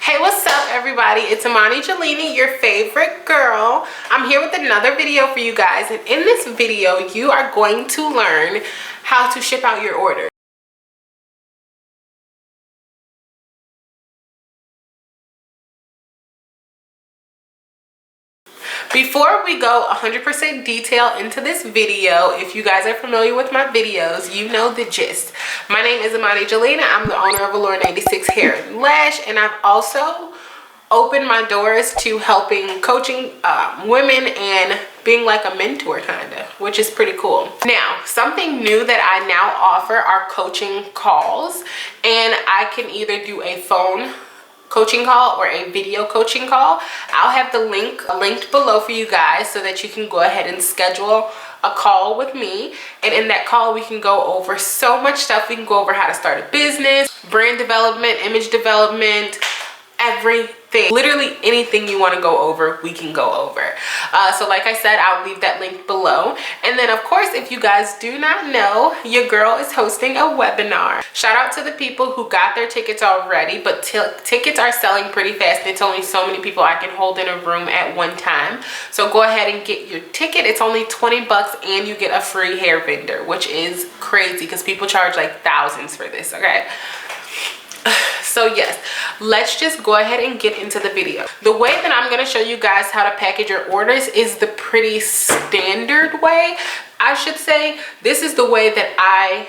Hey, what's up everybody? It's IMANIJELENA, your favorite girl. I'm here with another video for you guys, and in this video you are going to learn how to ship out your order. Before we go 100% detail into this video, if you guys are familiar with my videos, you know the gist. My name is IMANIJELENA. I'm the owner of Allure 96 Hair and Lash, and I've also opened my doors to helping coaching women and being like a mentor kinda, which is pretty cool. Now, something new that I now offer are coaching calls, and I can either do a phone coaching call or a video coaching call. I'll have the link linked below for you guys so that you can go ahead and schedule a call with me, and in that call we can go over so much stuff. We can go over how to start a business, brand development, image development, everything, literally anything you want to go over, we can go over. So like I said, I'll leave that link below. And then of course, if you guys do not know, your girl is hosting a webinar. Shout out to the people who got their tickets already, but tickets are selling pretty fast. It's only so many people I can hold in a room at one time. So go ahead and get your ticket. It's only 20 bucks and you get a free hair vendor, which is crazy because people charge like thousands for this, okay? So yes, let's just go ahead and get into the video. The way that I'm going to show you guys how to package your orders is the pretty standard way, I should say. This is the way that I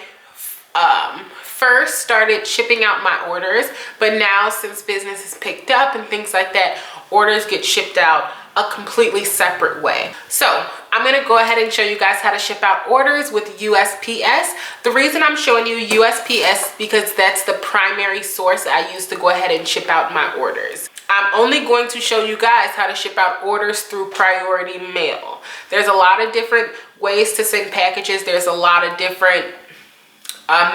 first started shipping out my orders, but now since business has picked up and things like that, orders get shipped out a completely separate way. So I'm going to go ahead and show you guys how to ship out orders with USPS. The reason I'm showing you USPS because that's the primary source I use to go ahead and ship out my orders. I'm only going to show you guys how to ship out orders through priority mail. There's a lot of different ways to send packages. There's a lot of different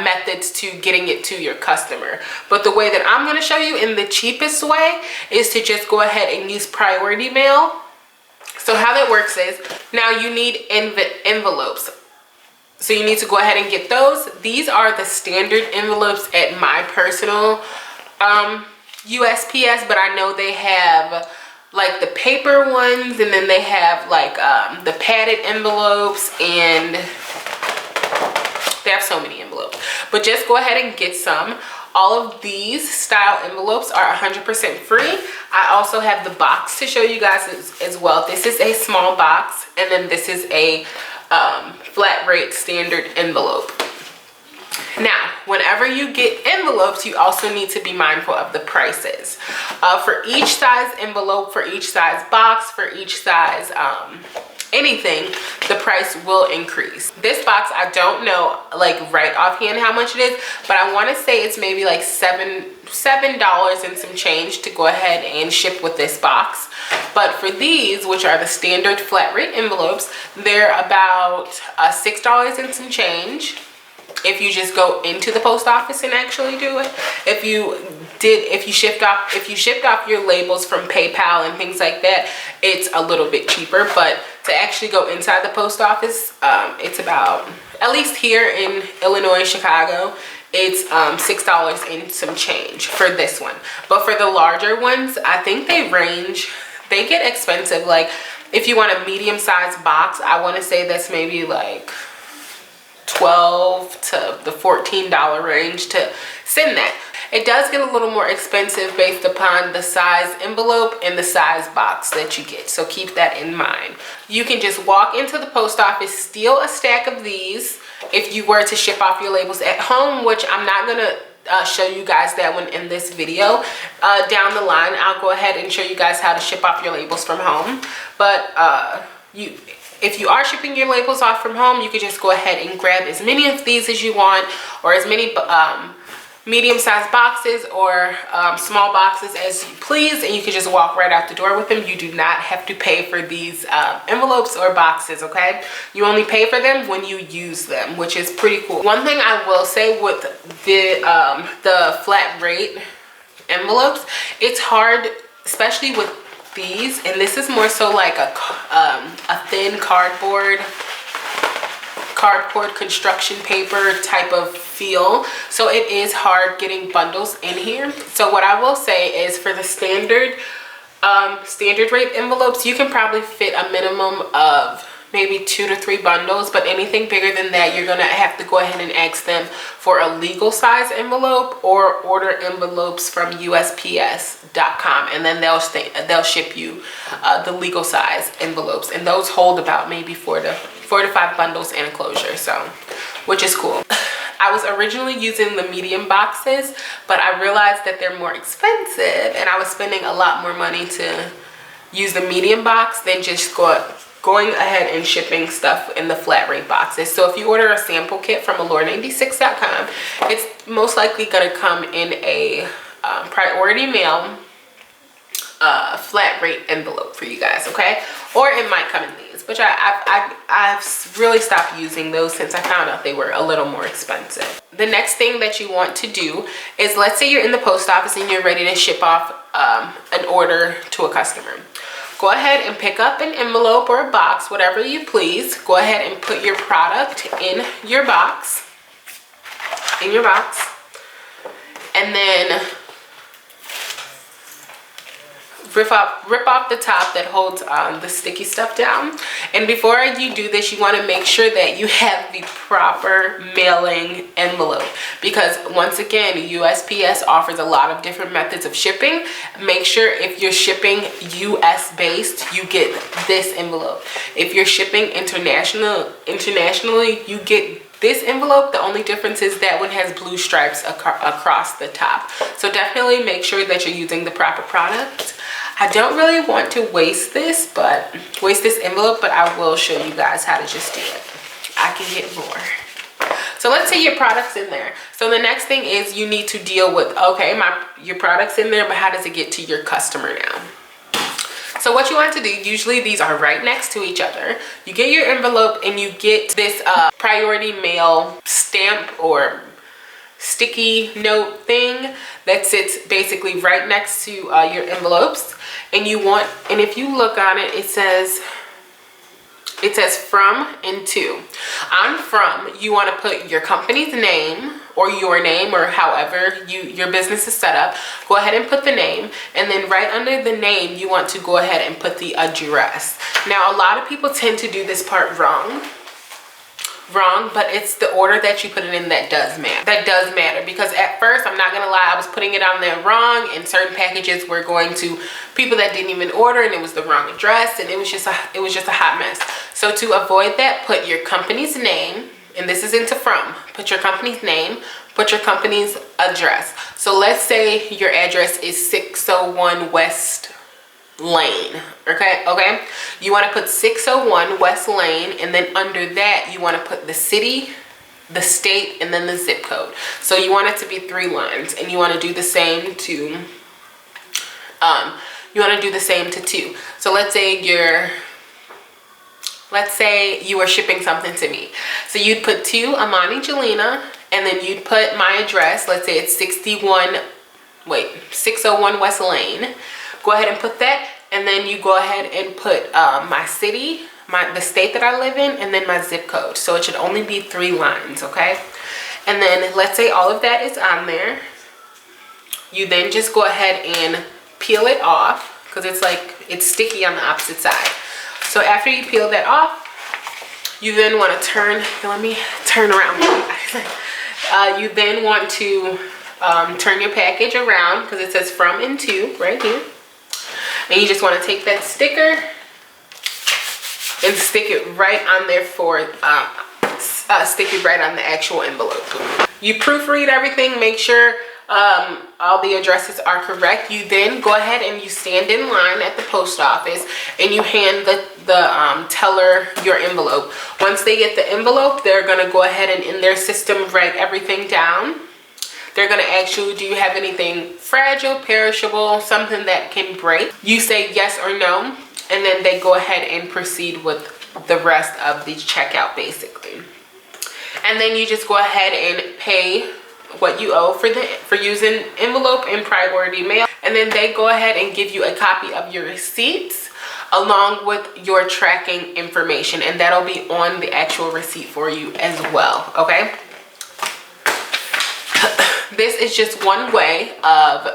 methods to getting it to your customer, but the way that I'm going to show you in the cheapest way is to just go ahead and use priority mail. So how that works is, now you need envelopes, so you need to go ahead and get those. These are the standard envelopes at my personal USPS, but I know they have like the paper ones, and then they have like the padded envelopes, and they have so many envelopes. But just go ahead and get some. All of these style envelopes are 100% free. I also have the box to show you guys as well. This is a small box, and then this is a flat rate standard envelope. Now, whenever you get envelopes, you also need to be mindful of the prices. For each size envelope, for each size box, for each size anything, the price will increase. This box, I don't know like right offhand how much it is, but I want to say it's maybe like $7 and some change to go ahead and ship with this box. But for these, which are the standard flat rate envelopes, they're about $6 and some change if you just go into the post office and actually do it. If you shipped off your labels from PayPal and things like that, it's a little bit cheaper. But to actually go inside the post office, it's about, at least here in Illinois, Chicago, it's $6 and some change for this one. But for the larger ones, I think they get expensive. Like if you want a medium-sized box, I want to say that's maybe like $12 to the $14 range to send that. It does get a little more expensive based upon the size envelope and the size box that you get, so keep that in mind. You can just walk into the post office, steal a stack of these if you were to ship off your labels at home, which I'm not gonna show you guys that one in this video. Down the line, I'll go ahead and show you guys how to ship off your labels from home. But if you are shipping your labels off from home, you can just go ahead and grab as many of these as you want, or as many medium-sized boxes or small boxes as you please, and you can just walk right out the door with them. You do not have to pay for these envelopes or boxes, okay? You only pay for them when you use them, which is pretty cool. One thing I will say with the flat rate envelopes, it's hard, especially with these, and this is more so like a thin cardboard cardboard construction paper type of feel, so it is hard getting bundles in here. So what I will say is, for the standard rate envelopes, you can probably fit a minimum of maybe 2 to 3 bundles, but anything bigger than that, you're gonna have to go ahead and ask them for a legal size envelope, or order envelopes from USPS.com, and then they'll ship you the legal size envelopes, and those hold about maybe 4 to 5 bundles in a closure, so, which is cool. I was originally using the medium boxes, but I realized that they're more expensive, and I was spending a lot more money to use the medium box than just going ahead and shipping stuff in the flat rate boxes. So if you order a sample kit from Allure96.com, it's most likely going to come in a priority mail flat rate envelope for you guys, okay? Or it might come in these, which I've really stopped using those since I found out they were a little more expensive. The next thing that you want to do is, let's say you're in the post office and you're ready to ship off an order to a customer. Go ahead and pick up an envelope or a box, whatever you please. Go ahead and put your product in your box, and then rip off the top that holds the sticky stuff down. And before you do this, you want to make sure that you have the proper mailing envelope, because once again, USPS offers a lot of different methods of shipping. Make sure if you're shipping US based, you get this envelope. If you're shipping internationally, you get this envelope. The only difference is that one has blue stripes across the top. So definitely make sure that you're using the proper product. I don't really want to waste this envelope, but I will show you guys how to just do it. I can get more. So let's say your product's in there. So the next thing is, you need to deal with, okay, your product's in there, but how does it get to your customer now? So what you want to do, usually these are right next to each other. You get your envelope and you get this priority mail stamp or sticky note thing that sits basically right next to your envelopes. And if you look on it, it says from and to. On from, you want to put your company's name, or your name, or however your business is set up. Go ahead and put the name, and then right under the name, you want to go ahead and put the address. Now, a lot of people tend to do this part wrong, but it's the order that you put it in that does matter. Because at first, I'm not gonna lie, I was putting it on there wrong, and certain packages were going to people that didn't even order, and it was the wrong address, and it was just a hot mess. So to avoid that, put your company's name, and this is into from. Put your company's name, put your company's address. So let's say your address is 601 West Lane, okay? You want to put 601 West Lane, and then under that you want to put the city, the state, and then the zip code. So you want it to be 3 lines, and you want to do the same to 2. So let's say you are shipping something to me. So you'd put to IMANIJELENA, and then you'd put my address. Let's say it's 601 West Lane. Go ahead and put that, and then you go ahead and put my city, the state that I live in, and then my zip code. So it should only be 3 lines, okay? And then let's say all of that is on there. You then just go ahead and peel it off, because it's sticky on the opposite side. So after you peel that off, you then want to let me turn around. You then want to turn your package around, because it says from and to right here. And you just want to take that sticker and stick it right on there stick it right on the actual envelope. You proofread everything, make sure all the addresses are correct. You then go ahead and you stand in line at the post office, and you hand the teller your envelope. Once they get the envelope, they're going to go ahead and in their system write everything down. They're going to ask you, do you have anything fragile, perishable, something that can break? You say yes or no, and then they go ahead and proceed with the rest of the checkout, basically. And then you just go ahead and pay what you owe for using envelope and priority mail. And then they go ahead and give you a copy of your receipts. along with your tracking information, and that'll be on the actual receipt for you as well, okay? This is just one way of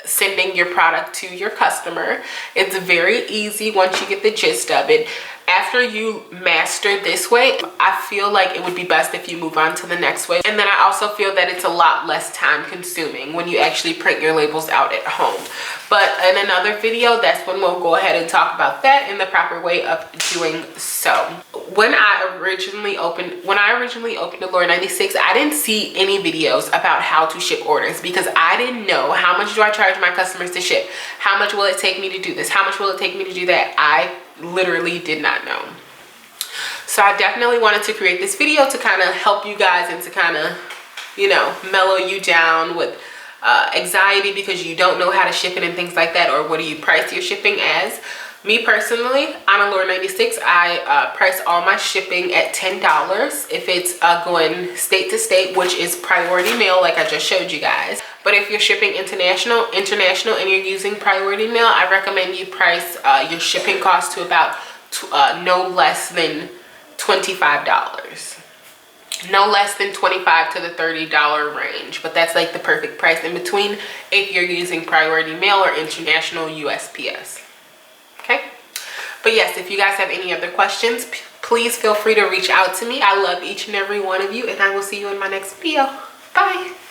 sending your product to your customer. It's very easy once you get the gist of it. After you master this way, I feel like it would be best if you move on to the next way. And then I also feel that it's a lot less time consuming when you actually print your labels out at home. But in another video, that's when we'll go ahead and talk about that and the proper way of doing so. When I originally opened Allure 96, I didn't see any videos about how to ship orders because I didn't know how much do I charge my customers to ship? How much will it take me to do this? How much will it take me to do that? I literally did not know. So I definitely wanted to create this video to kind of help you guys and to kind of, you know, mellow you down with anxiety because you don't know how to ship it and things like that, or what do you price your shipping as. Me personally, on Allure 96, I price all my shipping at $10 if it's going state to state, which is priority mail like I just showed you guys. But if you're shipping international and you're using priority mail, I recommend you price your shipping cost to about no less than $25. No less than $25 to the $30 range, but that's like the perfect price in between if you're using priority mail or international USPS. Okay, but yes, if you guys have any other questions, please feel free to reach out to me. I love each and every one of you, and I will see you in my next video. Bye.